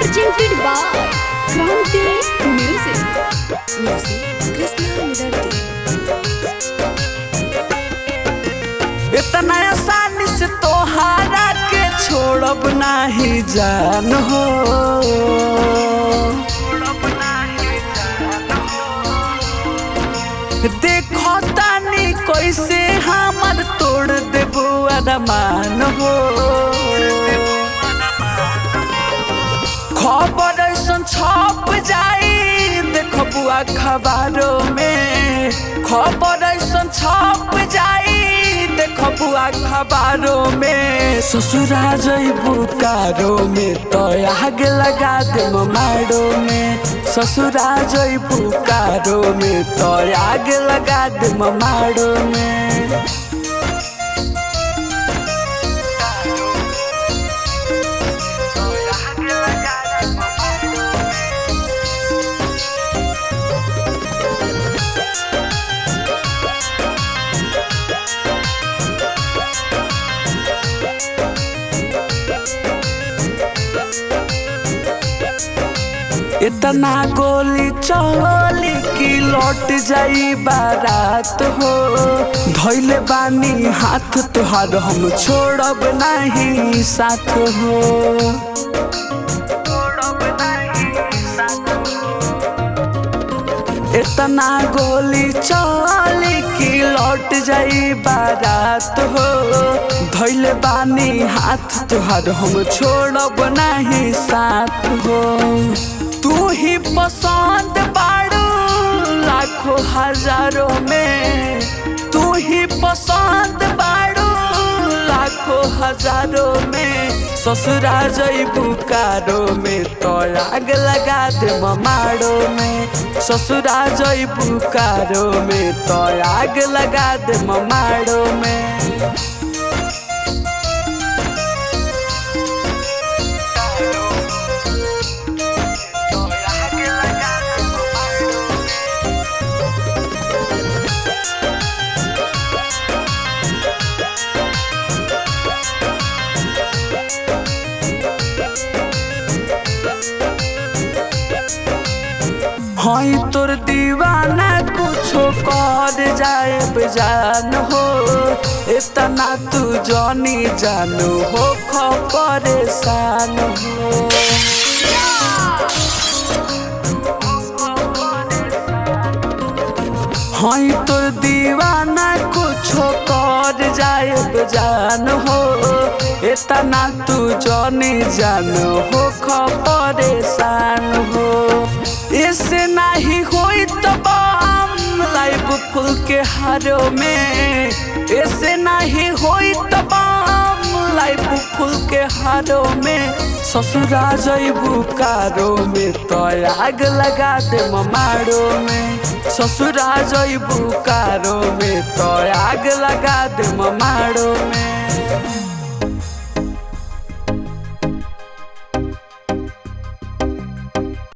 presented by Kranti Music. Music Krishna Nidharti. इतना आसानी से तोहारा के छोड़ब नाही जान हो। देखो तानी कैसे हमर तोड़ देबो अरमान हो। खबर ऐसन छप जाई देखबू अखबारों में। खबर ऐसन छप जाई देखबू अखबारों में। ससुरा जइबू कारो में तो आग लगा देम मारो में। ससुरा जइबू कारो में तो आग लगा देम मारो में। इतना गोली चली कि लौट जाई बारात हो। धइले बानी हाथ तोहार हम छोड़ब नहीं साथ हो। इतना गोली चली कि लौट जाई बारात हो। धइले बानी हाथ तोहार हम छोड़ब नहीं साथ हो। तू ही पसंद बाड़ू लाखों हजारों में। तू ही पसंद बाड़ू लाखों हजारों में। ससुरा जइबू कारो में तो आग लगा देम मारो में। ससुरा जइबू कारो में तो आग लगा देम मारो में। हई तोर दीवाना कुछो कर जाए जान हो। इतना तू जानी जानू हो परेशान हो। हई तोर दीवाना कुछो कर जाए जान हो। इतना तू जानी जानू हो परेशान हो। ऐसे नहीं होई तो बम लाइव फूल के हारों में। ऐसे नहीं होई तो बम लाइव फूल के हारों में। ससुरा जइबू कारो में तो आग लगा देम मारो में। ससुरा जइबू कारो में तो आग लगा देम मारो में।